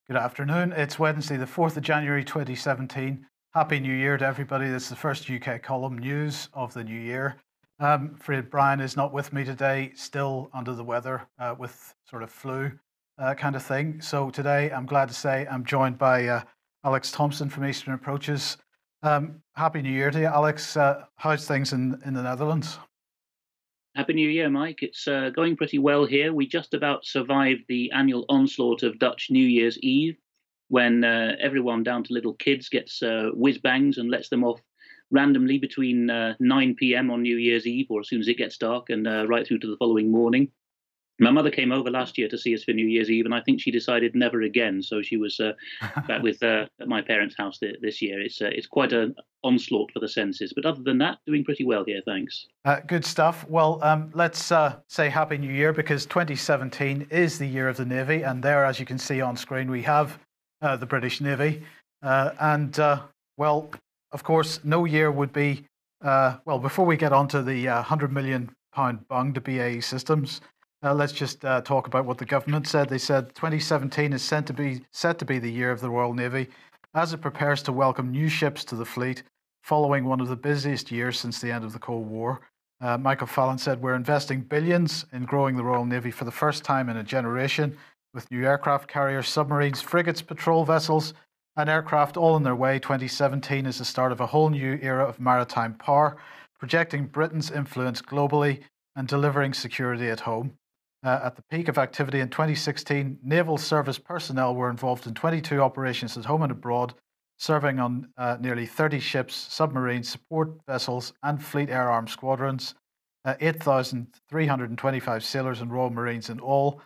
Good afternoon. It's Wednesday, the 4th of January 2017. Happy New Year to everybody. This is the first UK column news of the new year. Afraid Brian is not with me today, still under the weather with sort of flu kind of thing. So today I'm glad to say I'm joined by Alex Thompson from Eastern Approaches. Happy New Year to you, Alex. How's things in the Netherlands? Happy New Year, Mike. It's going pretty well here. We just about survived the annual onslaught of Dutch New Year's Eve, when everyone down to little kids gets whiz bangs and lets them off randomly between 9 p.m. on New Year's Eve, or as soon as it gets dark, and right through to the following morning. My mother came over last year to see us for New Year's Eve, and I think she decided never again. So she was back with at my parents' house this year. It's quite an onslaught for the senses, but other than that, doing pretty well here. Thanks. Good stuff. Well, let's say Happy New Year, because 2017 is the year of the Navy, and there, as you can see on screen, we have the British Navy. Well, of course, no year would be, well, before we get on to the £100 million bung to BAE Systems, let's just talk about what the government said. They said 2017 is set to be the year of the Royal Navy as it prepares to welcome new ships to the fleet following one of the busiest years since the end of the Cold War. Michael Fallon said, "We're investing billions in growing the Royal Navy for the first time in a generation, with new aircraft carriers, submarines, frigates, patrol vessels, and aircraft all on their way. 2017 is the start of a whole new era of maritime power, projecting Britain's influence globally and delivering security at home." At the peak of activity in 2016, naval service personnel were involved in 22 operations at home and abroad, serving on nearly 30 ships, submarines, support vessels, and fleet air arm squadrons. 8,325 sailors and Royal Marines in all.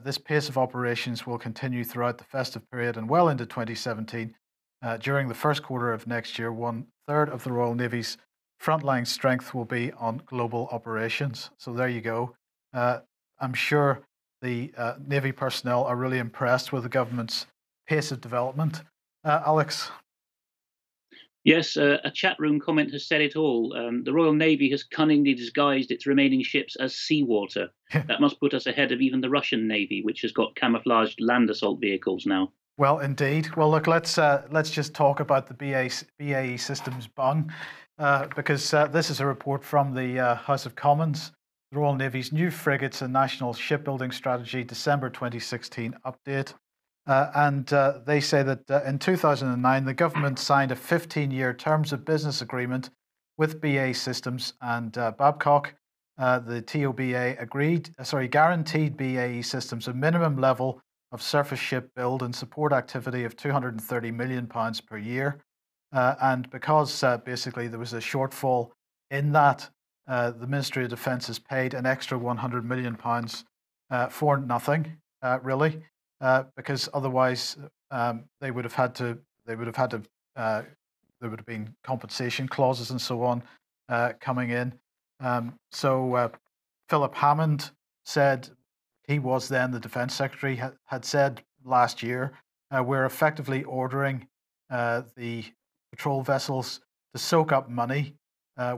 This pace of operations will continue throughout the festive period and well into 2017. During the first quarter of next year, 1/3 of the Royal Navy's frontline strength will be on global operations. So there you go. I'm sure the Navy personnel are really impressed with the government's pace of development. Alex? Yes, a chat room comment has said it all. The Royal Navy has cunningly disguised its remaining ships as seawater. That must put us ahead of even the Russian Navy, which has got camouflaged land assault vehicles now. Well, indeed. Well, look, let's just talk about the BAE Systems bung, because this is a report from the House of Commons. The Royal Navy's new frigates and national shipbuilding strategy, December 2016 update. They say that in 2009, the government signed a 15-year terms of business agreement with BAE Systems and Babcock. The TOBA guaranteed BAE Systems a minimum level of surface ship build and support activity of £230 million per year. And because basically there was a shortfall in that, the Ministry of Defence has paid an extra £100 million for nothing, really. Because otherwise they would have been compensation clauses and so on coming in. So Philip Hammond said, he was then the Defence Secretary, had said last year, we're effectively ordering the patrol vessels to soak up money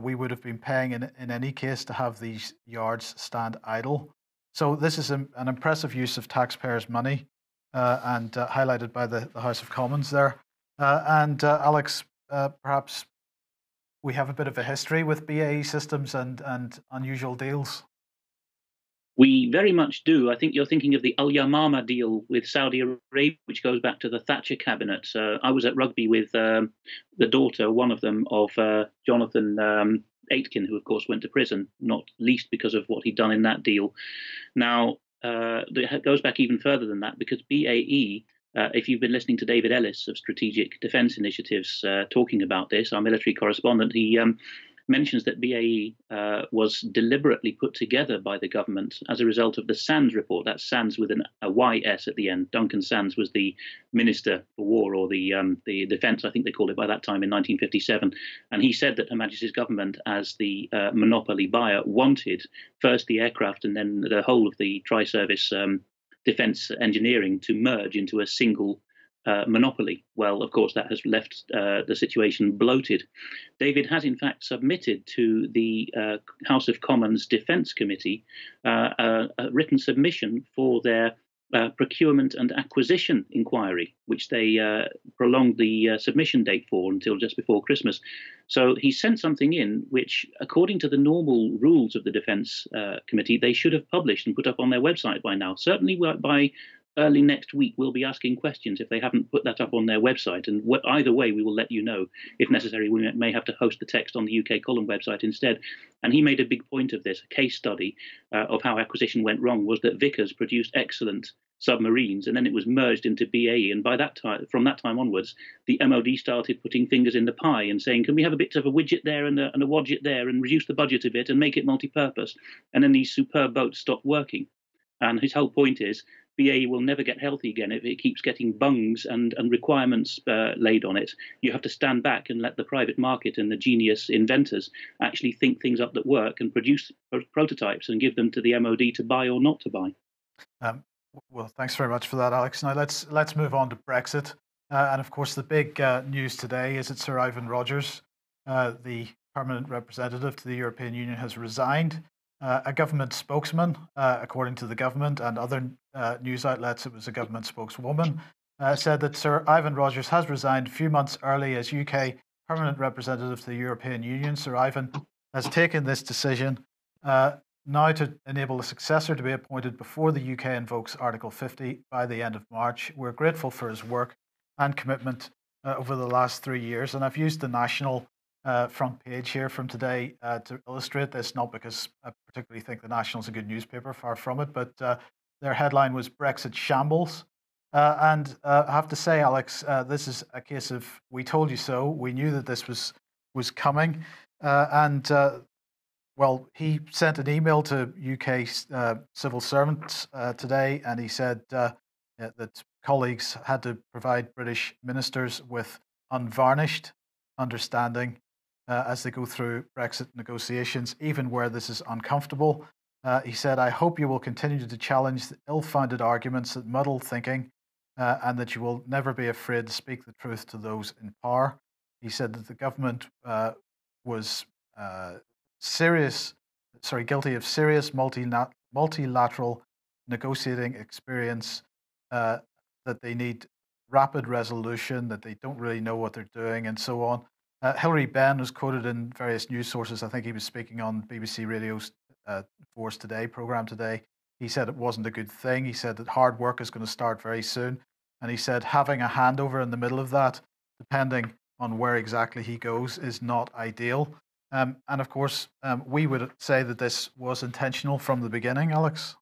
we would have been paying in any case to have these yards stand idle. So this is an impressive use of taxpayers' money. And highlighted by the House of Commons there. Alex, perhaps we have a bit of a history with BAE Systems and unusual deals. We very much do. I think you're thinking of the Al Yamama deal with Saudi Arabia, which goes back to the Thatcher cabinet. I was at rugby with the daughter, one of them, of Jonathan Aitken, who of course went to prison, not least because of what he'd done in that deal. Now, it goes back even further than that, because BAE, if you've been listening to David Ellis of Strategic Defence Initiatives talking about this, our military correspondent, he mentions that BAE was deliberately put together by the government as a result of the Sands report. That's Sands with a YS at the end. Duncan Sands was the Minister for War, or the Defence, I think they called it by that time, in 1957. And he said that Her Majesty's government, as the monopoly buyer, wanted first the aircraft and then the whole of the tri-service defence engineering to merge into a single monopoly. Well, of course, that has left the situation bloated. David has, in fact, submitted to the House of Commons Defence Committee a written submission for their procurement and acquisition inquiry, which they prolonged the submission date for until just before Christmas. So he sent something in which, according to the normal rules of the Defence Committee, they should have published and put up on their website by now. Certainly by early next week, we'll be asking questions if they haven't put that up on their website. And either way, we will let you know. If necessary, we may have to host the text on the UK Column website instead. And he made a big point of this. A case study of how acquisition went wrong was that Vickers produced excellent submarines, and then it was merged into BAE. And by that time, from that time onwards, the MOD started putting fingers in the pie and saying, "Can we have a bit of a widget there and a wadget there, and reduce the budget a bit and make it multi-purpose?" And then these superb boats stopped working. And his whole point is, BAE will never get healthy again if it keeps getting bungs and requirements laid on it. You have to stand back and let the private market and the genius inventors actually think things up that work and produce prototypes and give them to the MOD to buy or not to buy. Well, thanks very much for that, Alex. Now let's move on to Brexit. And of course, the big news today is that Sir Ivan Rogers, the permanent representative to the European Union, has resigned. A government spokesman, according to the government and other news outlets, it was a government spokeswoman, said that Sir Ivan Rogers has resigned a few months early as UK permanent representative to the European Union. Sir Ivan has taken this decision now to enable a successor to be appointed before the UK invokes Article 50 by the end of March. We're grateful for his work and commitment over the last 3 years. And I've used the National front page here from today to illustrate this, not because I particularly think the National is a good newspaper, far from it, but their headline was Brexit Shambles. And I have to say, Alex, this is a case of we told you so. We knew that this was coming. Well, he sent an email to UK civil servants today, and he said that colleagues had to provide British ministers with unvarnished understanding as they go through Brexit negotiations, even where this is uncomfortable. He said, "I hope you will continue to challenge the ill-founded arguments that muddle thinking and that you will never be afraid to speak the truth to those in power." He said that the government was guilty of serious multilateral negotiating experience, that they need rapid resolution, that they don't really know what they're doing, and so on. Hilary Benn was quoted in various news sources. I think he was speaking on BBC Radio's Force Today program today. He said it wasn't a good thing. He said that hard work is going to start very soon. And he said having a handover in the middle of that, depending on where exactly he goes, is not ideal. And of course, we would say that this was intentional from the beginning, Alex.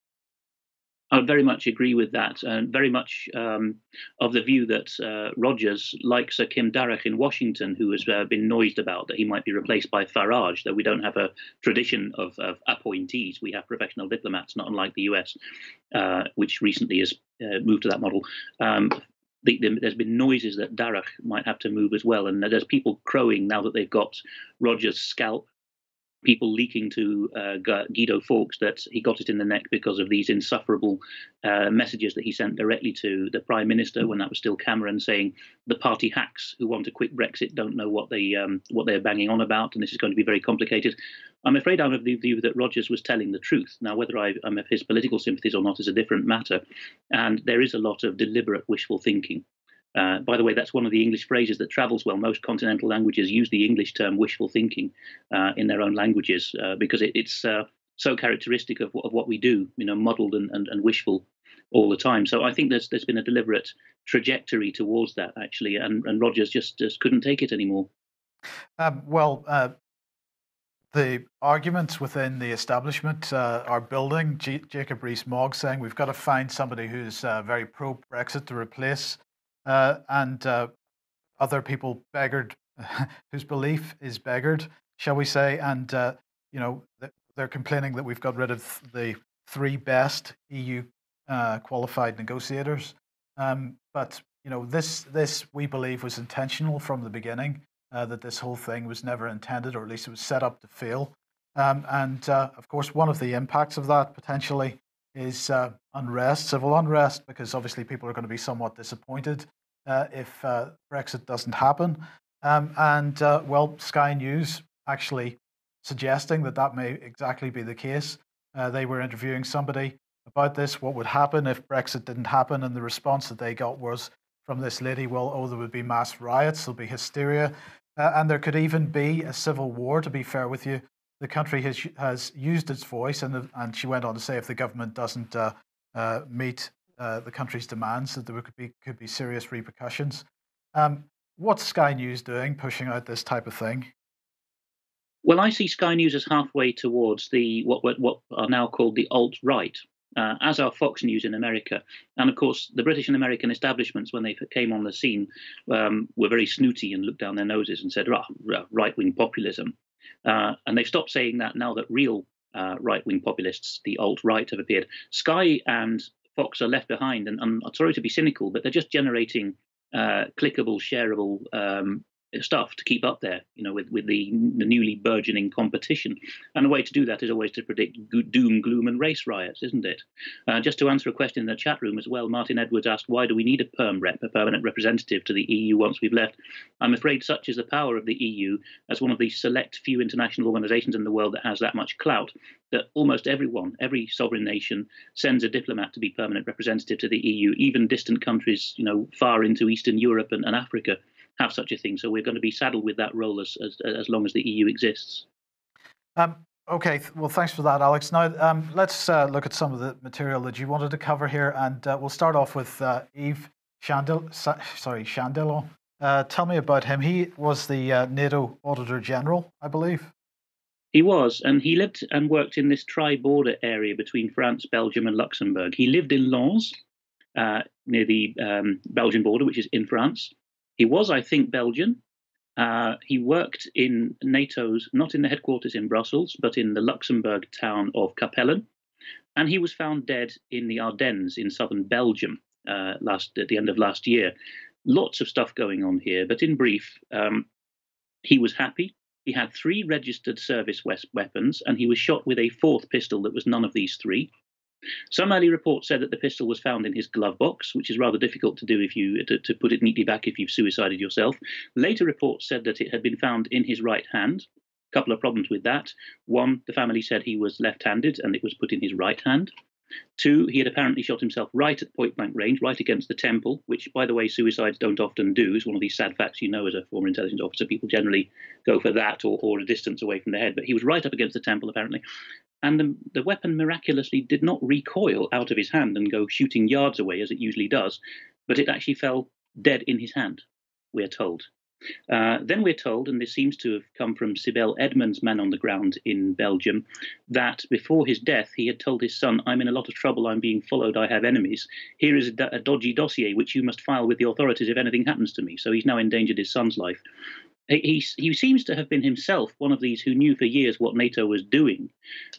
I would very much agree with that, and very much of the view that Rogers, like Sir Kim Darroch in Washington, who has been noised about that he might be replaced by Farage, though we don't have a tradition of appointees. We have professional diplomats, not unlike the US, which recently has moved to that model. There's been noises that Darroch might have to move as well, and there's people crowing now that they've got Rogers' scalp. People leaking to Guido Fawkes that he got it in the neck because of these insufferable messages that he sent directly to the Prime Minister when that was still Cameron, saying the party hacks who want a quick Brexit don't know what they're banging on about, and this is going to be very complicated. I'm afraid I'm of the view that Rogers was telling the truth. Now, whether I'm of his political sympathies or not is a different matter, and there is a lot of deliberate wishful thinking. By the way, that's one of the English phrases that travels well. Most continental languages use the English term wishful thinking in their own languages because it's so characteristic of what we do, muddled and wishful all the time. So I think there's been a deliberate trajectory towards that, actually, and Rogers just couldn't take it anymore. The arguments within the establishment are building. Jacob Rees-Mogg saying we've got to find somebody who's very pro-Brexit to replace and other people beggared, whose belief is beggared, shall we say, and they're complaining that we've got rid of the 3 best EU qualified negotiators. But this we believe was intentional from the beginning. That this whole thing was never intended, or at least it was set up to fail. Of course, one of the impacts of that potentially is unrest, civil unrest, because obviously people are going to be somewhat disappointed if Brexit doesn't happen. Sky News actually suggesting that may exactly be the case. They were interviewing somebody about this, what would happen if Brexit didn't happen. And the response that they got was from this lady, well, oh, there would be mass riots, there'll be hysteria, and there could even be a civil war, to be fair with you. The country has used its voice, and she went on to say if the government doesn't meet the country's demands, that there could be serious repercussions. What's Sky News doing, pushing out this type of thing? Well, I see Sky News as halfway towards the what are now called the alt-right, as are Fox News in America. And of course, the British and American establishments, when they came on the scene, were very snooty and looked down their noses and said, right-wing populism. And they've stopped saying that now that real right-wing populists, the alt-right, have appeared. Sky and Fox are left behind, and I'm sorry to be cynical, but they're just generating clickable, shareable stuff to keep up there, with the newly burgeoning competition. And the way to do that is always to predict doom, gloom, and race riots, isn't it? Just to answer a question in the chat room as well, Martin Edwards asked, why do we need a permanent representative to the EU once we've left? I'm afraid such is the power of the EU as one of the select few international organizations in the world that has that much clout, that almost every sovereign nation sends a diplomat to be permanent representative to the EU. Even distant countries, far into Eastern Europe and Africa, have such a thing. So we're going to be saddled with that role as long as the EU exists. Okay, well, thanks for that, Alex. Now, let's look at some of the material that you wanted to cover here, and we'll start off with Yves Chandelon. Tell me about him. He was the NATO Auditor General, I believe. He was, and he lived and worked in this tri-border area between France, Belgium, and Luxembourg. He lived in Lens, near the Belgian border, which is in France. He was, I think, Belgian. He worked in NATO's, not in the headquarters in Brussels, but in the Luxembourg town of Capellen. And he was found dead in the Ardennes in southern Belgium at the end of last year. Lots of stuff going on here, but in brief, he was happy. He had 3 registered service weapons, and he was shot with a 4th pistol that was none of these 3. Some early reports said that the pistol was found in his glove box, which is rather difficult to do if to put it neatly back if you've suicided yourself. Later reports said that it had been found in his right hand. A couple of problems with that. 1, the family said he was left-handed and it was put in his right hand. 2, he had apparently shot himself right at point-blank range, right against the temple, which, by the way, suicides don't often do. It's one of these sad facts as a former intelligence officer. People generally go for that or a distance away from the head. But he was right up against the temple, apparently. And the weapon miraculously did not recoil out of his hand and go shooting yards away, as it usually does, but it actually fell dead in his hand, we're told. Then we're told, and this seems to have come from Sibel Edmonds, man on the ground in Belgium, that before his death, he had told his son, I'm in a lot of trouble, I'm being followed, I have enemies. Here is a dodgy dossier which you must file with the authorities if anything happens to me. So he's now endangered his son's life. He seems to have been himself one of these who knew for years what NATO was doing.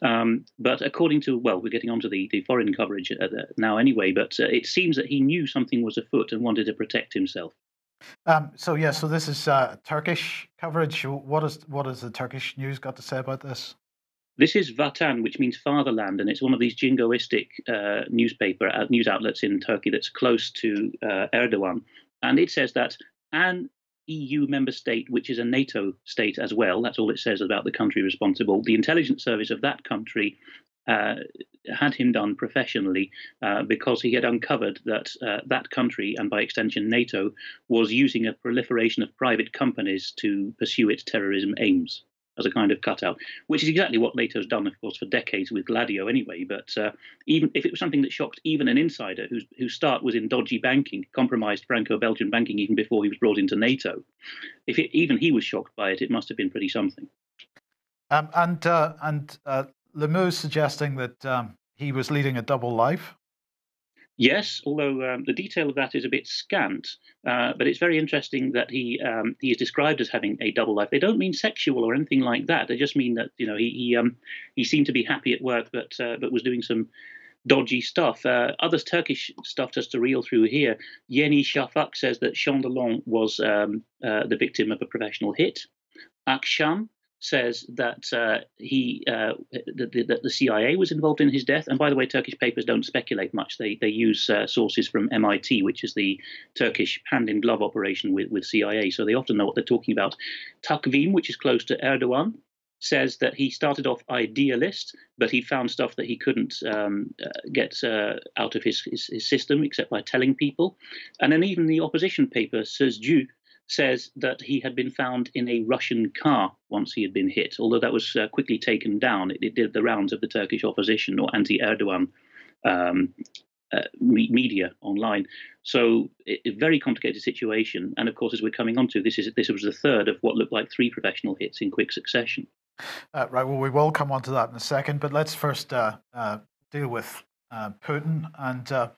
But according to, well, we're getting onto the foreign coverage now anyway, but it seems that he knew something was afoot and wanted to protect himself. So this is Turkish coverage. What has the Turkish news got to say about this? This is Vatan, which means fatherland, and it's one of these jingoistic news outlets in Turkey that's close to Erdogan. And it says that an EU member state, which is a NATO state as well, that's all it says about the country responsible, the intelligence service of that country had him done professionally because he had uncovered that that country, and by extension NATO, was using a proliferation of private companies to pursue its terrorism aims as a kind of cutout, which is exactly what NATO's done, of course, for decades with Gladio anyway. But even if it was something that shocked even an insider whose start was in dodgy banking, compromised Franco-Belgian banking even before he was brought into NATO, even he was shocked by it, it must have been pretty something. Lemou suggesting that he was leading a double life. Yes, although the detail of that is a bit scant, but it's very interesting that he is described as having a double life. They don't mean sexual or anything like that. They just mean that he seemed to be happy at work, but was doing some dodgy stuff. Other Turkish stuff just to reel through here. Yeni Shafak says that Chandelon was the victim of a professional hit. Akşam says that that the CIA was involved in his death. And by the way, Turkish papers don't speculate much. They use sources from MIT, which is the Turkish hand-in-glove operation with CIA. So they often know what they're talking about. Takvim, which is close to Erdogan, says that he started off idealist, but he found stuff that he couldn't get out of his system except by telling people. And then even the opposition paper, Sözcü, says that he had been found in a Russian car once he had been hit, although that was quickly taken down. It did the rounds of the Turkish opposition or anti-Erdogan media online. So a very complicated situation. And of course, as we're coming on to, this was the third of what looked like 3 professional hits in quick succession. Right. Well, we will come on to that in a second, but let's first deal with Putin and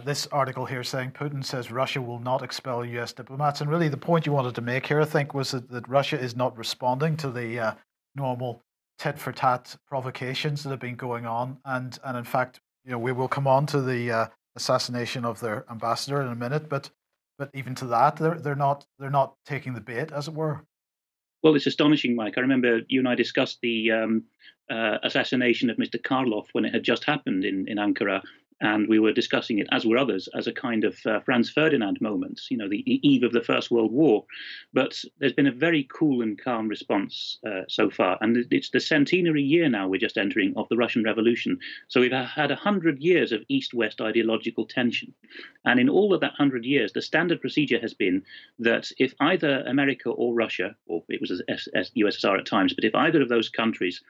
this article here saying Putin says Russia will not expel U.S. diplomats. And really the point you wanted to make here, I think, was that Russia is not responding to the normal tit-for-tat provocations that have been going on. And in fact, we will come on to the assassination of their ambassador in a minute, but even to that, they're not taking the bait, as it were. Well, it's astonishing, Mike. I remember you and I discussed the assassination of Mr. Karlov when it had just happened in Ankara. And we were discussing it, as were others, as a kind of Franz Ferdinand moment, the eve of the First World War. But there's been a very cool and calm response so far. And it's the centenary year now we're just entering of the Russian Revolution. So we've had 100 years of East-West ideological tension. And in all of that 100 years, the standard procedure has been that if either America or Russia, or it was USSR at times, but if either of those countries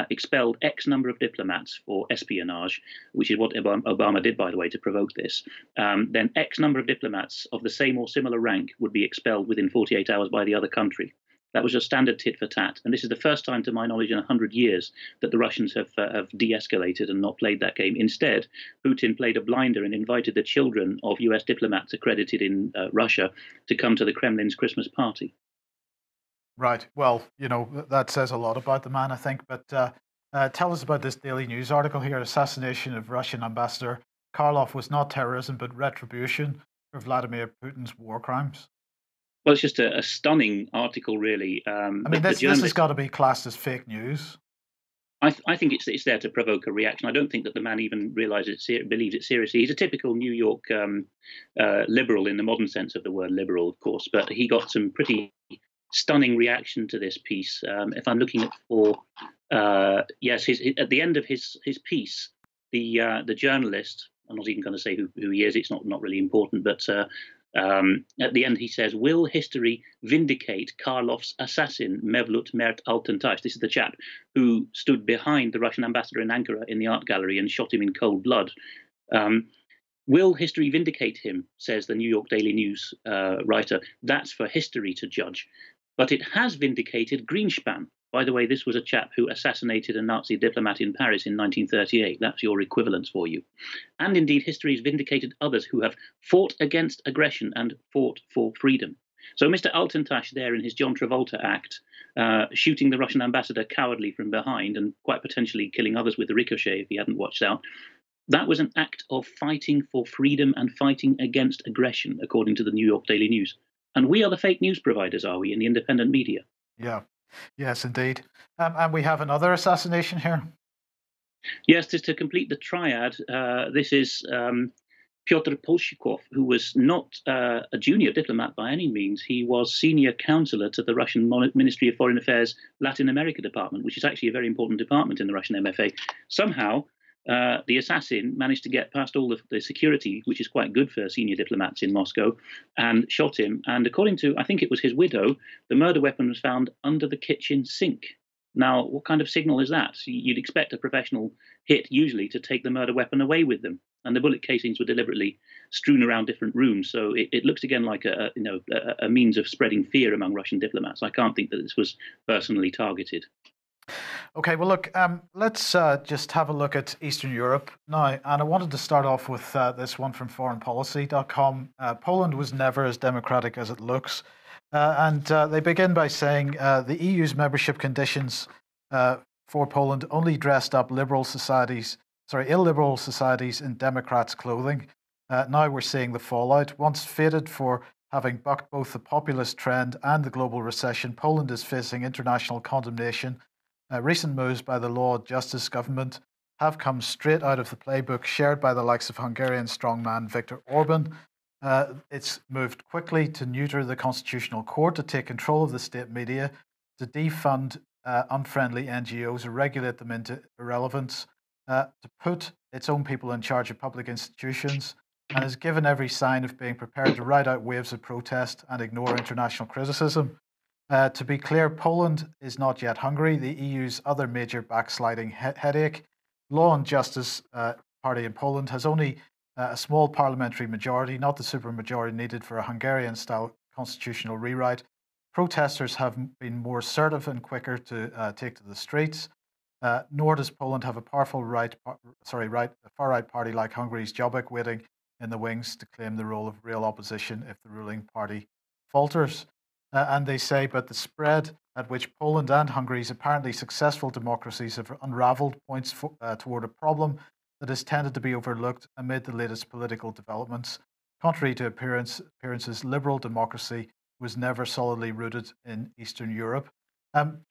expelled X number of diplomats for espionage, which is what Obama did, by the way, to provoke this, then X number of diplomats of the same or similar rank would be expelled within 48 hours by the other country. That was a standard tit for tat. And this is the first time, to my knowledge, in 100 years that the Russians have de-escalated and not played that game. Instead, Putin played a blinder and invited the children of US diplomats accredited in Russia to come to the Kremlin's Christmas party. Right. Well, that says a lot about the man, I think. But tell us about this Daily News article here. Assassination of Russian ambassador Karlov was not terrorism, but retribution for Vladimir Putin's war crimes. Well, it's just a stunning article, really. This has got to be classed as fake news. I think it's there to provoke a reaction. I don't think that the man even believes it seriously. He's a typical New York liberal in the modern sense of the word liberal, of course, but he got some pretty stunning reaction to this piece. If I'm looking at at the end of his piece, the journalist, I'm not even going to say who he is, it's not really important, but at the end he says, "Will history vindicate Karlov's assassin, Mevlut Mert Altuntaş?" This is the chap who stood behind the Russian ambassador in Ankara in the art gallery and shot him in cold blood. Will history vindicate him, says the New York Daily News writer. That's for history to judge. But it has vindicated Greenspan. By the way, this was a chap who assassinated a Nazi diplomat in Paris in 1938. That's your equivalence for you. And indeed, history has vindicated others who have fought against aggression and fought for freedom. So Mr. Altuntaş there in his John Travolta act, shooting the Russian ambassador cowardly from behind and quite potentially killing others with the ricochet if he hadn't watched out, that was an act of fighting for freedom and fighting against aggression, according to the New York Daily News. And we are the fake news providers, are we, in the independent media? Yeah. Yes, indeed. And we have another assassination here. Yes, to complete the triad, this is Pyotr Polshikov, who was not a junior diplomat by any means. He was senior counselor to the Russian Ministry of Foreign Affairs Latin America department, which is actually a very important department in the Russian MFA. Somehow, the assassin managed to get past all the security, which is quite good for senior diplomats in Moscow, and shot him. And according to, I think it was his widow, the murder weapon was found under the kitchen sink. Now, what kind of signal is that? You'd expect a professional hit usually to take the murder weapon away with them. And the bullet casings were deliberately strewn around different rooms. So it looks again like a means of spreading fear among Russian diplomats. I can't think that this was personally targeted. Okay, well, look, let's just have a look at Eastern Europe now. And I wanted to start off with this one from foreignpolicy.com. Poland was never as democratic as it looks. And they begin by saying the EU's membership conditions for Poland only dressed up illiberal societies in Democrats' clothing. Now we're seeing the fallout. Once fated for having bucked both the populist trend and the global recession, Poland is facing international condemnation. Recent moves by the Law Justice government have come straight out of the playbook shared by the likes of Hungarian strongman Viktor Orban. It's moved quickly to neuter the Constitutional Court, to take control of the state media, to defund unfriendly NGOs or regulate them into irrelevance, to put its own people in charge of public institutions, and has given every sign of being prepared to ride out waves of protest and ignore international criticism. To be clear, Poland is not yet Hungary, the EU's other major backsliding headache. Law and Justice Party in Poland has only a small parliamentary majority, not the supermajority needed for a Hungarian style constitutional rewrite. Protesters have been more assertive and quicker to take to the streets. Nor does Poland have a powerful far right party like Hungary's Jobbik waiting in the wings to claim the role of real opposition if the ruling party falters. And they say, but the spread at which Poland and Hungary's apparently successful democracies have unraveled points toward a problem that has tended to be overlooked amid the latest political developments. Contrary to appearances, liberal democracy was never solidly rooted in Eastern Europe.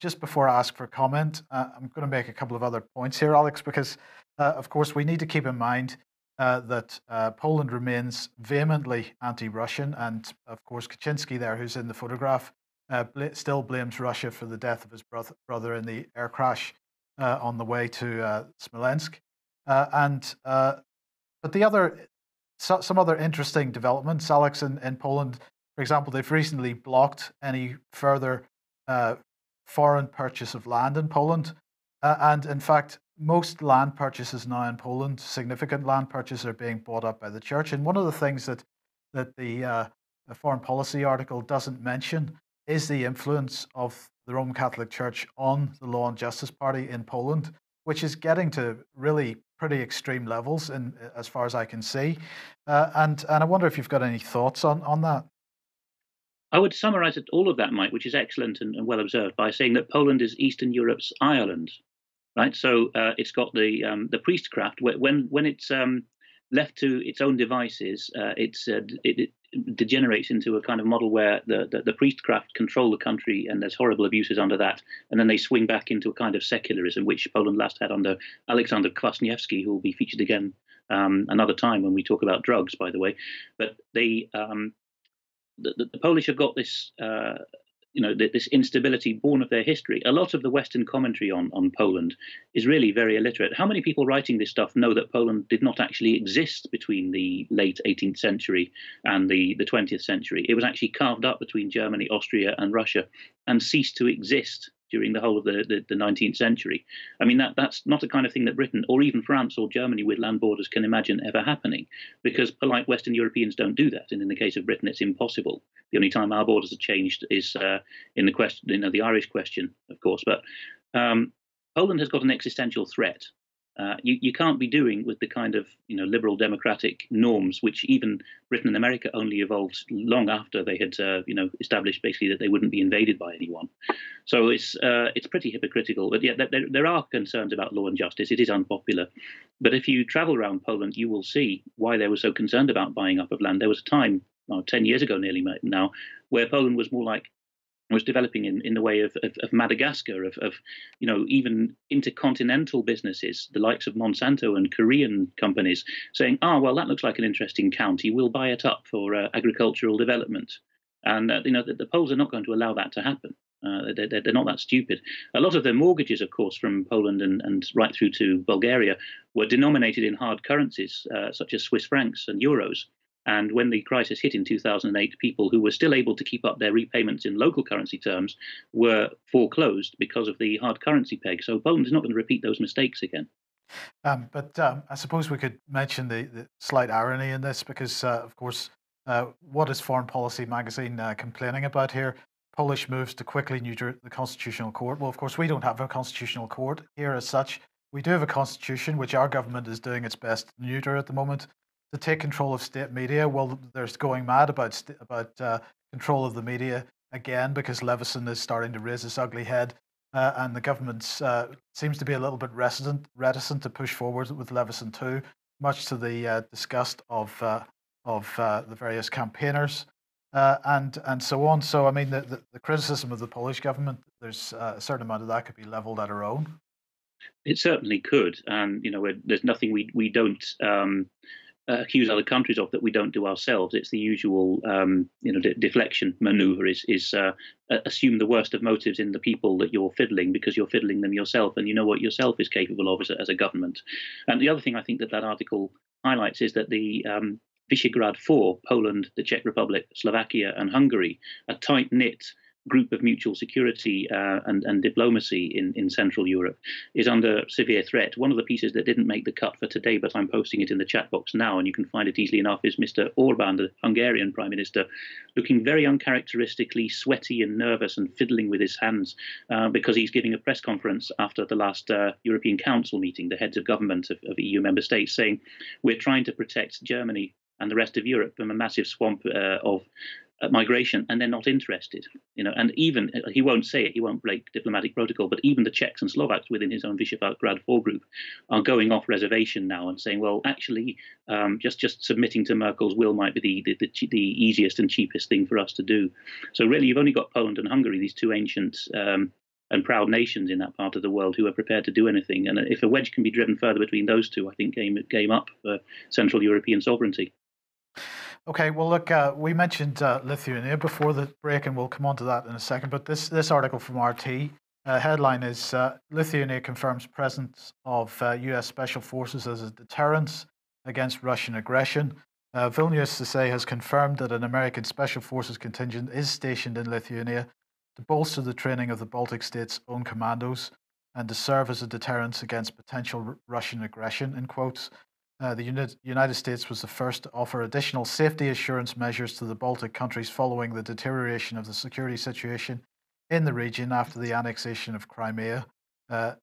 Just before I ask for comment, I'm going to make a couple of other points here, Alex, because, of course, we need to keep in mind that Poland remains vehemently anti-Russian, and of course Kaczynski there, who's in the photograph, still blames Russia for the death of his brother in the air crash on the way to Smolensk. But some other interesting developments, Alex, in Poland, for example, they've recently blocked any further foreign purchase of land in Poland, and in fact, most land purchases now in Poland, significant land purchases, are being bought up by the church. And one of the things that the foreign policy article doesn't mention is the influence of the Roman Catholic Church on the Law and Justice Party in Poland, which is getting to really pretty extreme levels, in as far as I can see. And I wonder if you've got any thoughts on that. I would summarize all of that, Mike, which is excellent and well observed, by saying that Poland is Eastern Europe's Ireland, right? So it's got the priestcraft. When it's left to its own devices, it degenerates into a kind of model where the priestcraft control the country, and there's horrible abuses under that, and then they swing back into a kind of secularism, which Poland last had under Alexander Kwasniewski, who will be featured again another time when we talk about drugs, by the way. But they the Polish have got this, this instability born of their history. A lot of the Western commentary on Poland is really very illiterate. How many people writing this stuff know that Poland did not actually exist between the late 18th century and the 20th century? It was actually carved up between Germany, Austria, and Russia, and ceased to exist during the whole of the 19th century. I mean, that's not the kind of thing that Britain or even France or Germany with land borders can imagine ever happening, because polite Western Europeans don't do that. And in the case of Britain, it's impossible. The only time our borders have changed is in the question, the Irish question, of course. But Poland has got an existential threat. You can't be doing with the kind of liberal democratic norms which even Britain and America only evolved long after they had established basically that they wouldn't be invaded by anyone. So it's pretty hypocritical. But yeah, there are concerns about law and justice. It is unpopular, but if you travel around Poland, you will see why they were so concerned about buying up of land. There was a time, 10 years ago nearly now, where Poland was more like was developing in the way of Madagascar, of even intercontinental businesses, the likes of Monsanto and Korean companies, saying, well, that looks like an interesting county, we'll buy it up for agricultural development. And the Poles are not going to allow that to happen. They're not that stupid. A lot of their mortgages, of course, from Poland and right through to Bulgaria, were denominated in hard currencies such as Swiss francs and euros. And when the crisis hit in 2008, people who were still able to keep up their repayments in local currency terms were foreclosed because of the hard currency peg. So Poland is not going to repeat those mistakes again. But I suppose we could mention the slight irony in this, because, of course, what is Foreign Policy magazine complaining about here? Polish moves to quickly neuter the Constitutional Court. Well, of course, we don't have a Constitutional Court here as such. We do have a constitution, which our government is doing its best to neuter at the moment. To take control of state media, well, they're going mad about control of the media again, because Leveson is starting to raise his ugly head, and the government seems to be a little bit reticent to push forward with Leveson too, much to the disgust of the various campaigners and so on. So, I mean, the criticism of the Polish government, there's a certain amount of that could be leveled at our own. It certainly could, and there's nothing we don't accuse other countries of that we don't do ourselves. It's the usual, deflection maneuver. Is assume the worst of motives in the people that you're fiddling because you're fiddling them yourself, and you know what yourself is capable of as a government. And the other thing I think that article highlights is that the Visegrad Four, Poland, the Czech Republic, Slovakia, and Hungary, a tight knit group of mutual security and diplomacy in Central Europe, is under severe threat. One of the pieces that didn't make the cut for today, but I'm posting it in the chat box now, and you can find it easily enough, is Mr. Orban, the Hungarian Prime Minister, looking very uncharacteristically sweaty and nervous and fiddling with his hands because he's giving a press conference after the last European Council meeting, the heads of government of EU member states, saying we're trying to protect Germany and the rest of Europe from a massive swamp of migration, and they're not interested. And even he won't say it, he won't break diplomatic protocol, but even the Czechs and Slovaks within his own Visegrad 4 group are going off reservation now and saying, well, actually, just submitting to Merkel's will might be the easiest and cheapest thing for us to do. So really, you've only got Poland and Hungary, these two ancient and proud nations in that part of the world, who are prepared to do anything. And if a wedge can be driven further between those two, I think game up for Central European sovereignty. Okay, well, look, we mentioned Lithuania before the break, and we'll come on to that in a second. But this article from RT, headline is Lithuania confirms presence of U.S. Special Forces as a deterrent against Russian aggression. Vilnius, to say, has confirmed that an American Special Forces contingent is stationed in Lithuania to bolster the training of the Baltic states' own commandos and to serve as a deterrent against potential Russian aggression, in quotes. The United States was the first to offer additional safety assurance measures to the Baltic countries following the deterioration of the security situation in the region after the annexation of Crimea. I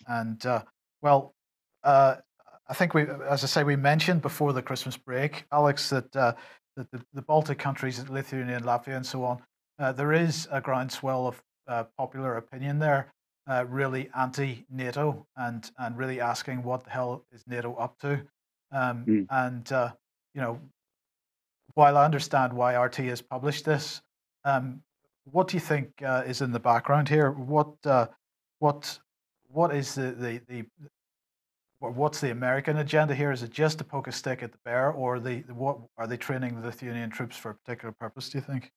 think as I say, we mentioned before the Christmas break, Alex, that the Baltic countries, Lithuania and Latvia and so on, there is a groundswell of popular opinion there, really anti-NATO and really asking what the hell is NATO up to. While I understand why RT has published this, what do you think is in the background here? What is what's the American agenda here? Is it just to poke a stick at the bear, or what are they training the Lithuanian troops for a particular purpose, do you think?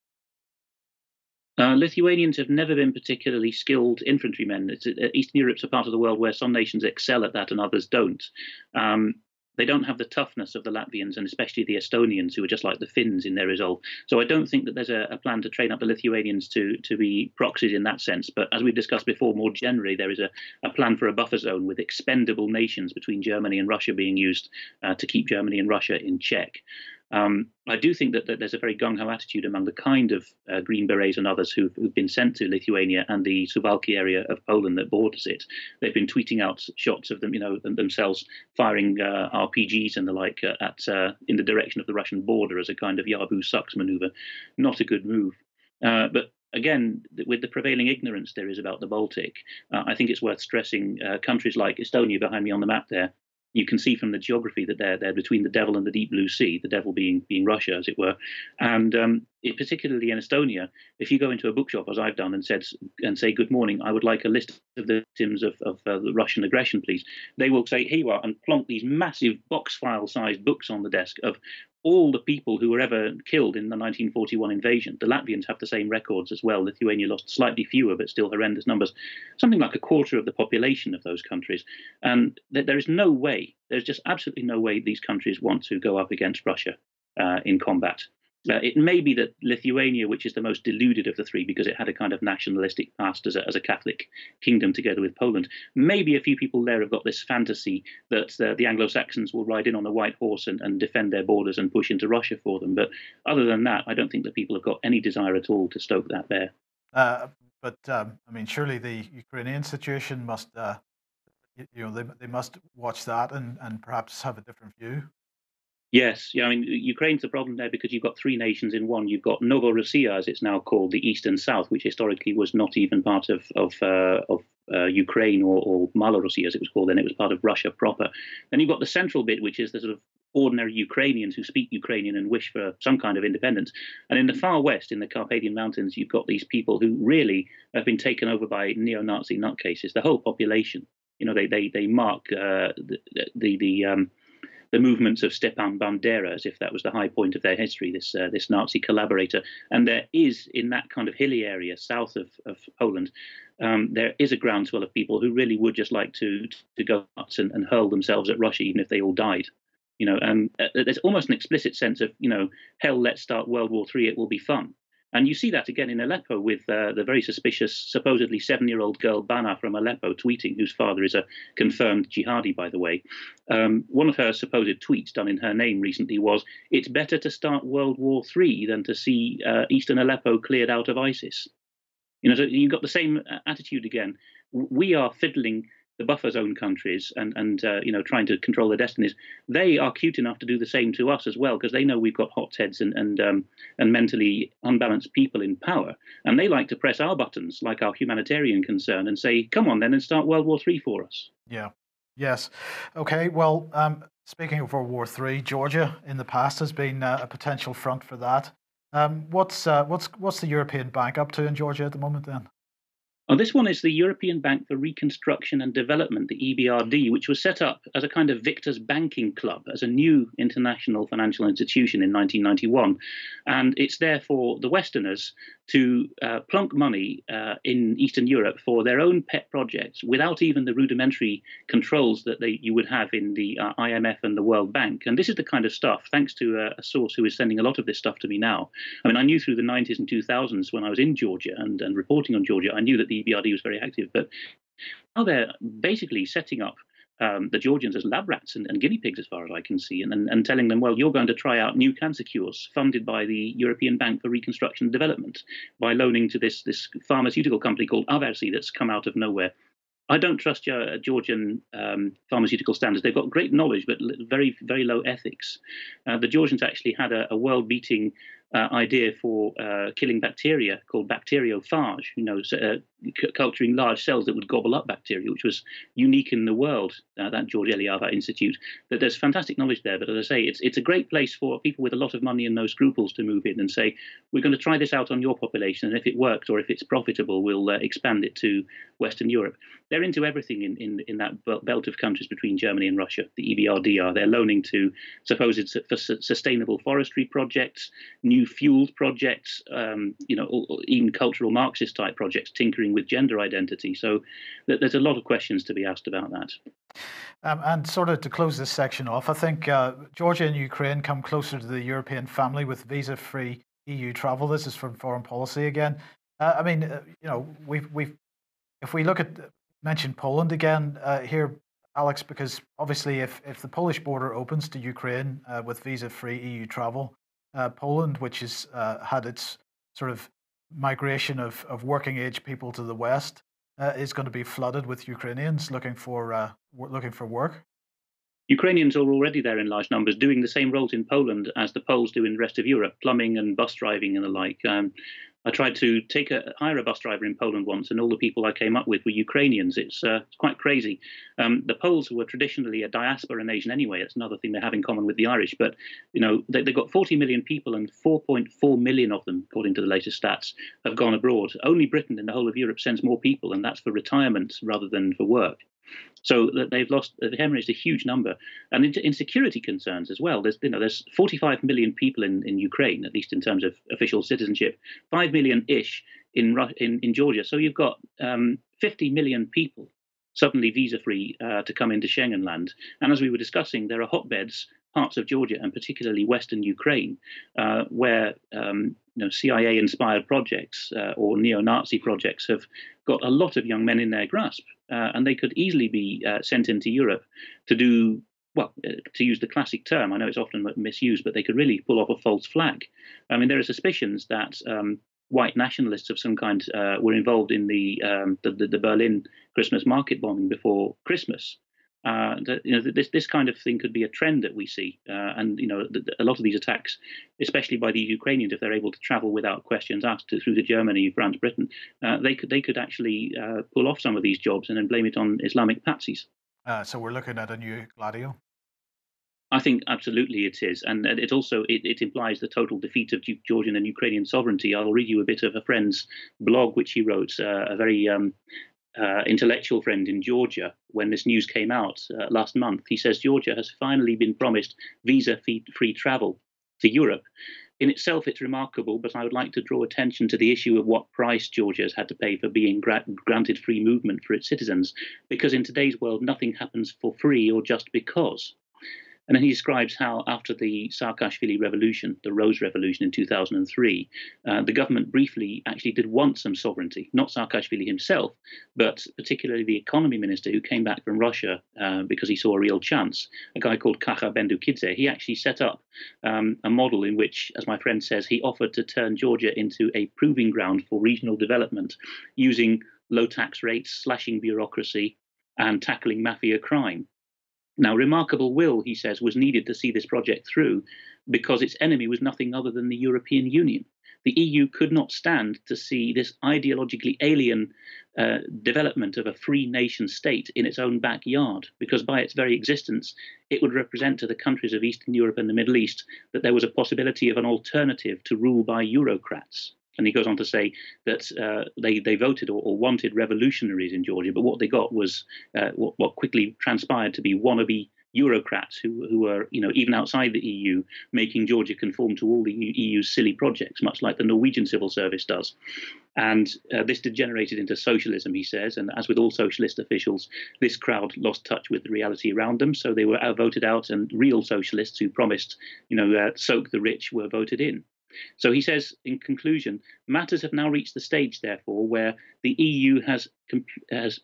Lithuanians have never been particularly skilled infantrymen. Eastern Europe's a part of the world where some nations excel at that and others don't. They don't have the toughness of the Latvians and especially the Estonians, who are just like the Finns in their resolve. So I don't think that there's a plan to train up the Lithuanians to be proxies in that sense. But as we've discussed before, more generally, there is a plan for a buffer zone with expendable nations between Germany and Russia being used to keep Germany and Russia in check. I do think that there's a very gung-ho attitude among the kind of Green Berets and others who've been sent to Lithuania and the Suwałki area of Poland that borders it. They've been tweeting out shots of them, themselves firing RPGs and the like in the direction of the Russian border as a kind of Yabu sucks maneuver. Not a good move. But again, with the prevailing ignorance there is about the Baltic, I think it's worth stressing countries like Estonia behind me on the map there. You can see from the geography that they're between the Devil and the Deep Blue Sea, the Devil being Russia, as it were. And particularly in Estonia, if you go into a bookshop, as I've done, and say, good morning, I would like a list of the victims of the Russian aggression, please. They will say, here you are, and plonk these massive box file-sized books on the desk of all the people who were ever killed in the 1941 invasion. The Latvians have the same records as well. Lithuania lost slightly fewer, but still horrendous numbers. Something like a quarter of the population of those countries. And there is no way, there's just absolutely no way these countries want to go up against Russia in combat. It may be that Lithuania, which is the most deluded of the three because it had a kind of nationalistic past as a Catholic kingdom together with Poland, maybe a few people there have got this fantasy that the Anglo-Saxons will ride in on a white horse and defend their borders and push into Russia for them. But other than that, I don't think that people have got any desire at all to stoke that bear. Surely the Ukrainian situation must, they must watch that and perhaps have a different view. Yes, Ukraine's the problem there because you've got three nations in one. You've got Novorossiya, as it's now called, the East and South, which historically was not even part of Ukraine or Malorussia, as it was called then. It was part of Russia proper. Then you've got the central bit, which is the sort of ordinary Ukrainians who speak Ukrainian and wish for some kind of independence. And in the far west, in the Carpathian Mountains, you've got these people who really have been taken over by neo-Nazi nutcases. The whole population, they mark the movements of Stepan Bandera, as if that was the high point of their history, this Nazi collaborator. And there is, in that kind of hilly area south of Poland, there is a groundswell of people who really would just like to go nuts and hurl themselves at Russia, even if they all died. There's almost an explicit sense of, hell, let's start World War III, it will be fun. And you see that again in Aleppo with the very suspicious, supposedly 7-year-old girl Bana from Aleppo tweeting, whose father is a confirmed jihadi, by the way. One of her supposed tweets done in her name recently was, "It's better to start World War III than to see eastern Aleppo cleared out of ISIS." So you've got the same attitude again. We are fiddling the buffer zone countries and trying to control their destinies. They are cute enough to do the same to us as well, because they know we've got hotheads and mentally unbalanced people in power, and they like to press our buttons, like our humanitarian concern, and say, "Come on then, and start World War III for us." Yeah. Yes. Okay. Well, speaking of World War III, Georgia in the past has been a potential front for that. What's the European Bank up to in Georgia at the moment then? Oh, this one is the European Bank for Reconstruction and Development, the EBRD, which was set up as a kind of victors' banking club, as a new international financial institution in 1991. And it's there for the Westerners to plunk money in Eastern Europe for their own pet projects without even the rudimentary controls that you would have in the IMF and the World Bank. And this is the kind of stuff, thanks to a source who is sending a lot of this stuff to me now. I mean, I knew through the 90s and 2000s when I was in Georgia and reporting on Georgia, I knew that the EBRD was very active, but now they're basically setting up the Georgians as lab rats and guinea pigs, as far as I can see, and telling them, well, you're going to try out new cancer cures funded by the European Bank for Reconstruction and Development by loaning to this pharmaceutical company called Aversi that's come out of nowhere. I don't trust Georgian pharmaceutical standards. They've got great knowledge, but very, very low ethics. The Georgians actually had a world-beating idea for killing bacteria called bacteriophage, culturing large cells that would gobble up bacteria, which was unique in the world, that George Eliava Institute. But there's fantastic knowledge there. But as I say, it's a great place for people with a lot of money and no scruples to move in and say, we're going to try this out on your population, and if it works or if it's profitable, we'll expand it to Western Europe. They're into everything in that belt of countries between Germany and Russia. The EBRD are. They're loaning to supposed sustainable forestry projects, new fueled projects, even cultural Marxist type projects, tinkering with gender identity. So there's a lot of questions to be asked about that. And sort of to close this section off, I think Georgia and Ukraine come closer to the European family with visa-free EU travel. This is from Foreign Policy again. We've if we look at mention Poland again here, Alex, because obviously if the Polish border opens to Ukraine with visa-free EU travel, Poland, which has had its sort of migration of working age people to the West, is going to be flooded with Ukrainians looking for work. Ukrainians are already there in large numbers, doing the same roles in Poland as the Poles do in the rest of Europe, plumbing and bus driving and the like. I tried to hire a bus driver in Poland once, and all the people I came up with were Ukrainians. It's quite crazy. The Poles were traditionally a diaspora nation anyway. It's another thing they have in common with the Irish. But they've got 40 million people, and 4.4 million of them, according to the latest stats, have gone abroad. Only Britain in the whole of Europe sends more people, and that's for retirement rather than for work. So that they've hemorrhaged a huge number, and in security concerns as well. There's 45 million people in Ukraine, at least in terms of official citizenship, 5 million ish in Georgia. So you've got 50 million people suddenly visa free to come into Schengen land. And as we were discussing, there are hotbeds, parts of Georgia and particularly Western Ukraine, where CIA-inspired projects or neo-Nazi projects have got a lot of young men in their grasp, and they could easily be sent into Europe to do, to use the classic term, I know it's often misused, but they could really pull off a false flag. I mean, there are suspicions that white nationalists of some kind were involved in the Berlin Christmas market bombing before Christmas. This kind of thing could be a trend that we see, and a lot of these attacks, especially by the Ukrainians, if they're able to travel without questions asked through to Germany, France, Britain, they could actually pull off some of these jobs and then blame it on Islamic patsies. So we're looking at a new Gladio. I think absolutely it is, and it also implies the total defeat of Georgian and Ukrainian sovereignty. I'll read you a bit of a friend's blog which he wrote, a very intellectual friend in Georgia when this news came out last month. He says Georgia has finally been promised visa-free travel to Europe. In itself, it's remarkable, but I would like to draw attention to the issue of what price Georgia has had to pay for being granted free movement for its citizens, because in today's world, nothing happens for free or just because. And then he describes how, after the Saakashvili revolution, the Rose Revolution in 2003, the government briefly actually did want some sovereignty, not Saakashvili himself, but particularly the economy minister who came back from Russia because he saw a real chance, a guy called Kakha Bendukidze. He actually set up a model in which, as my friend says, he offered to turn Georgia into a proving ground for regional development using low tax rates, slashing bureaucracy, and tackling mafia crime. Now, remarkable will, he says, was needed to see this project through because its enemy was nothing other than the European Union. The EU could not stand to see this ideologically alien development of a free nation state in its own backyard, because by its very existence, it would represent to the countries of Eastern Europe and the Middle East that there was a possibility of an alternative to rule by Eurocrats. And he goes on to say that they voted or wanted revolutionaries in Georgia, but what they got was what quickly transpired to be wannabe Eurocrats who were, even outside the EU, making Georgia conform to all the EU's silly projects, much like the Norwegian civil service does. And this degenerated into socialism, he says. And as with all socialist officials, this crowd lost touch with the reality around them. So they were voted out, and real socialists who promised, soak the rich were voted in. So he says, in conclusion, matters have now reached the stage, therefore, where the EU has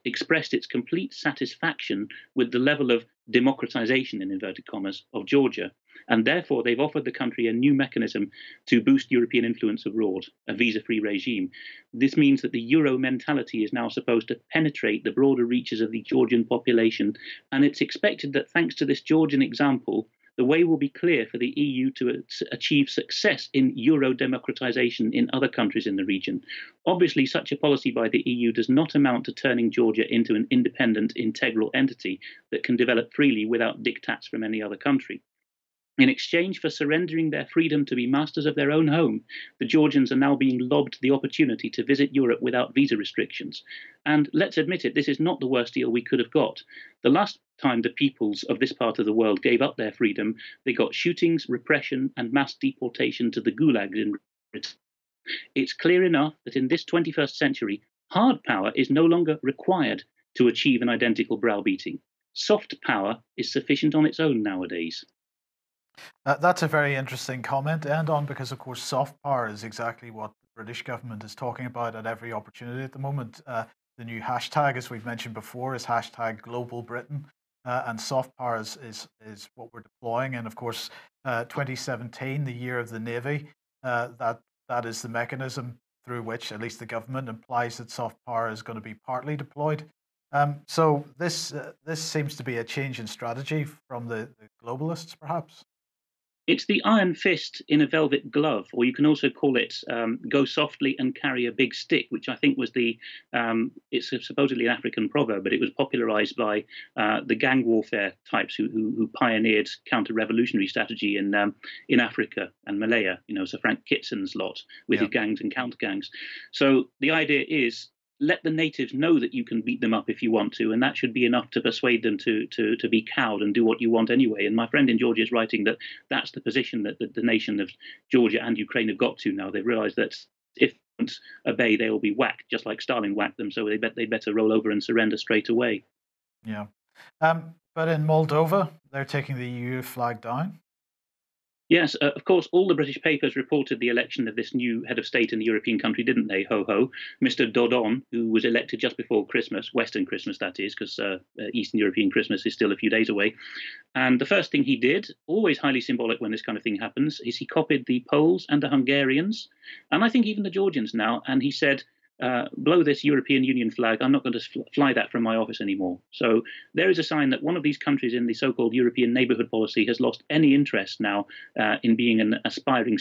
expressed its complete satisfaction with the level of democratization, in inverted commas, of Georgia. And therefore, they've offered the country a new mechanism to boost European influence abroad, a visa-free regime. This means that the Euro mentality is now supposed to penetrate the broader reaches of the Georgian population. And it's expected that thanks to this Georgian example, the way will be clear for the EU to achieve success in Euro democratization in other countries in the region. Obviously, such a policy by the EU does not amount to turning Georgia into an independent, integral entity that can develop freely without diktats from any other country. In exchange for surrendering their freedom to be masters of their own home, the Georgians are now being lobbed the opportunity to visit Europe without visa restrictions. And let's admit it, this is not the worst deal we could have got. The last time the peoples of this part of the world gave up their freedom, they got shootings, repression, and mass deportation to the gulags in return. It's clear enough that in this 21st century, hard power is no longer required to achieve an identical browbeating. Soft power is sufficient on its own nowadays. That's a very interesting comment to end on, because, of course, soft power is exactly what the British government is talking about at every opportunity at the moment. The new hashtag, as we've mentioned before, is hashtag Global Britain, and soft power is what we're deploying. And, of course, 2017, the year of the Navy, that is the mechanism through which at least the government implies that soft power is going to be partly deployed. So this seems to be a change in strategy from the globalists, perhaps. It's the iron fist in a velvet glove, or you can also call it go softly and carry a big stick, which I think was it's supposedly an African proverb, but it was popularized by the gang warfare types who pioneered counter-revolutionary strategy in Africa and Malaya, Sir Frank Kitson's lot with his gangs and counter-gangs. So the idea is, let the natives know that you can beat them up if you want to, and that should be enough to persuade them to be cowed and do what you want anyway. And my friend in Georgia is writing that that's the position that the nation of Georgia and Ukraine have got to now. They've realized that if they don't obey, they will be whacked, just like Stalin whacked them. So they better roll over and surrender straight away. Yeah. But in Moldova, they're taking the EU flag down. Yes, of course, all the British papers reported the election of this new head of state in the European country, didn't they? Ho ho. Mr. Dodon, who was elected just before Christmas, Western Christmas that is, because Eastern European Christmas is still a few days away. And the first thing he did, always highly symbolic when this kind of thing happens, is he copied the Poles and the Hungarians, and I think even the Georgians now, and he said, blow this European Union flag. I'm not going to fly that from my office anymore. So there is a sign that one of these countries in the so-called European neighbourhood policy has lost any interest now in being an aspiring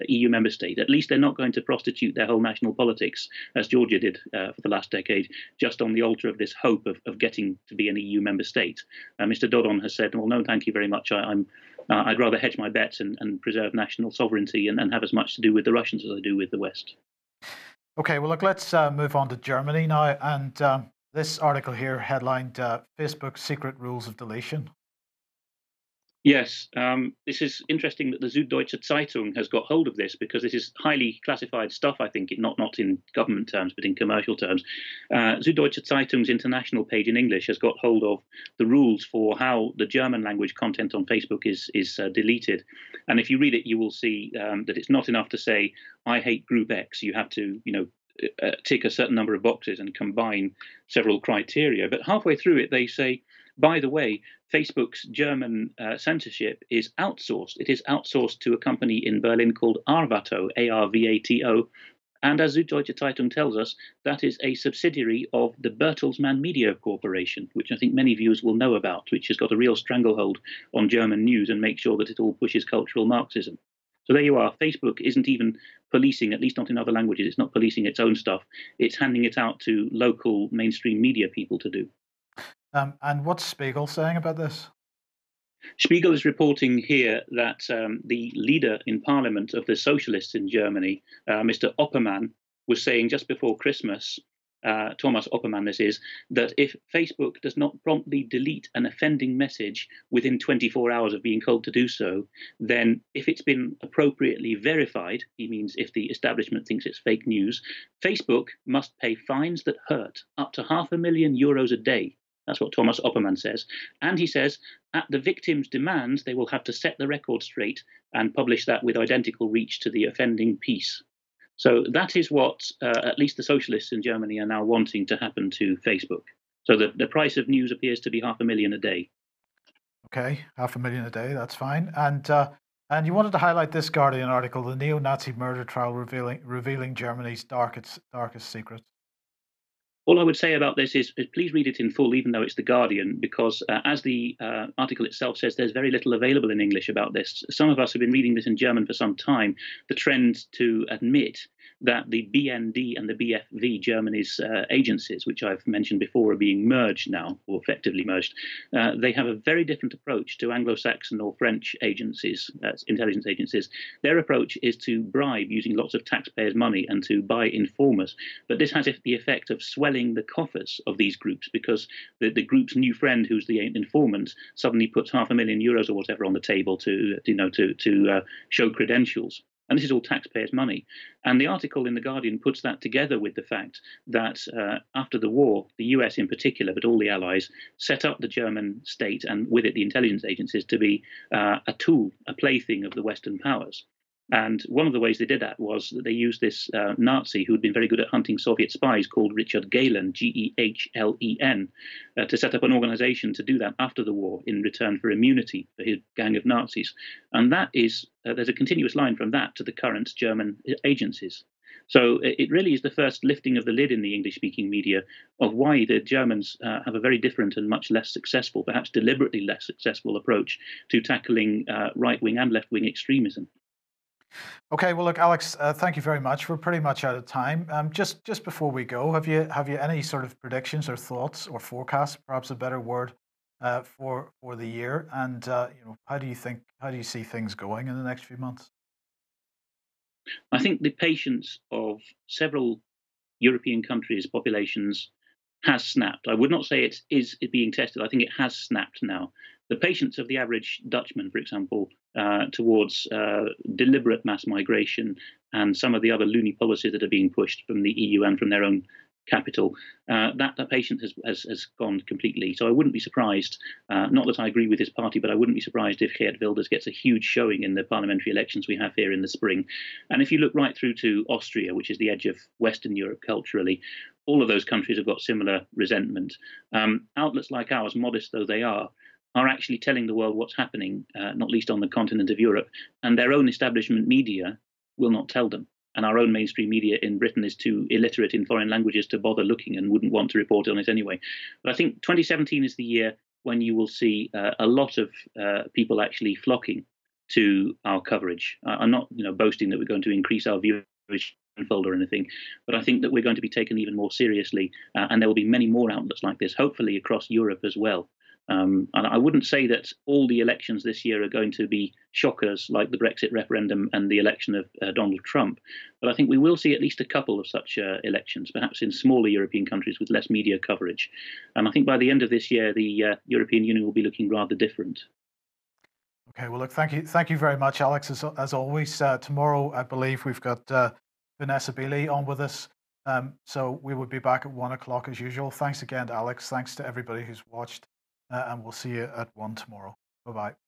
EU member state. At least they're not going to prostitute their whole national politics, as Georgia did for the last decade, just on the altar of this hope of getting to be an EU member state. Mr. Dodon has said, well, no, thank you very much. I'd rather hedge my bets and preserve national sovereignty and have as much to do with the Russians as I do with the West. Okay, well, look, let's move on to Germany now. And This article here headlined Facebook secret rules of deletion. Yes, this is interesting that the Süddeutsche Zeitung has got hold of this because this is highly classified stuff. I think not in government terms, but in commercial terms. Süddeutsche Zeitung's international page in English has got hold of the rules for how the German language content on Facebook is deleted. And if you read it, you will see that it's not enough to say I hate Group X. You have to, tick a certain number of boxes and combine several criteria. But halfway through it, they say, by the way, Facebook's German censorship is outsourced. It is outsourced to a company in Berlin called Arvato, Arvato. And as Süddeutsche Zeitung tells us, that is a subsidiary of the Bertelsmann Media Corporation, which I think many viewers will know about, which has got a real stranglehold on German news and makes sure that it all pushes cultural Marxism. So there you are. Facebook isn't even policing, at least not in other languages. It's not policing its own stuff. It's handing it out to local mainstream media people to do. And what's Spiegel saying about this? Spiegel is reporting here that the leader in parliament of the socialists in Germany, Mr. Oppermann, was saying just before Christmas, Thomas Oppermann this is, that if Facebook does not promptly delete an offending message within 24 hours of being told to do so, then if it's been appropriately verified, he means if the establishment thinks it's fake news, Facebook must pay fines that hurt up to €500,000 a day. That's what Thomas Oppermann says. And he says, at the victim's demands, they will have to set the record straight and publish that with identical reach to the offending piece. So that is what at least the socialists in Germany are now wanting to happen to Facebook. So the price of news appears to be €500,000 a day. Okay, $500,000 a day, that's fine. And you wanted to highlight this Guardian article, the neo-Nazi murder trial revealing Germany's darkest secrets. All I would say about this is please read it in full, even though it's The Guardian, because as the article itself says, there's very little available in English about this. Some of us have been reading this in German for some time. The trend to admit that the BND and the BFV, Germany's agencies, which I've mentioned before, are being merged now, or effectively merged. They have a very different approach to Anglo-Saxon or French agencies, intelligence agencies. Their approach is to bribe using lots of taxpayers' money and to buy informers. But this has the effect of swelling the coffers of these groups because the group's new friend, who's the informant, suddenly puts €500,000 or whatever on the table to show credentials. And this is all taxpayers' money. And the article in The Guardian puts that together with the fact that after the war, the US in particular, but all the allies, set up the German state and with it the intelligence agencies to be a tool, a plaything of the Western powers. And one of the ways they did that was that they used this Nazi who'd been very good at hunting Soviet spies called Richard Gehlen, Gehlen, to set up an organization to do that after the war in return for immunity for his gang of Nazis. And that is, there's a continuous line from that to the current German agencies. So it really is the first lifting of the lid in the English-speaking media of why the Germans have a very different and much less successful, perhaps deliberately less successful approach to tackling right-wing and left-wing extremism. Okay, well, look, Alex, thank you very much. We're pretty much out of time. Just before we go, have you any sort of predictions or thoughts or forecasts, perhaps a better word, for the year? And how do you see things going in the next few months? I think the patience of several European countries' populations has snapped. I would not say it is being tested. I think it has snapped now. The patience of the average Dutchman, for example, towards deliberate mass migration and some of the other loony policies that are being pushed from the EU and from their own capital, that patience has gone completely. So I wouldn't be surprised, not that I agree with this party, but I wouldn't be surprised if Geert Wilders gets a huge showing in the parliamentary elections we have here in the spring. And if you look right through to Austria, which is the edge of Western Europe culturally, all of those countries have got similar resentment. Outlets like ours, modest though they are actually telling the world what's happening, not least on the continent of Europe, and their own establishment media will not tell them. And our own mainstream media in Britain is too illiterate in foreign languages to bother looking and wouldn't want to report on it anyway. But I think 2017 is the year when you will see a lot of people actually flocking to our coverage. I'm not boasting that we're going to increase our viewership or anything, but I think that we're going to be taken even more seriously, and there will be many more outlets like this, hopefully across Europe as well. And I wouldn't say that all the elections this year are going to be shockers like the Brexit referendum and the election of Donald Trump. But I think we will see at least a couple of such elections, perhaps in smaller European countries with less media coverage. And I think by the end of this year, the European Union will be looking rather different. Okay, well, look, thank you very much, Alex. As always, tomorrow I believe we've got Vanessa Beeley on with us, so we will be back at 1 o'clock as usual. Thanks again, Alex. Thanks to everybody who's watched, and we'll see you at 1 tomorrow. Bye bye.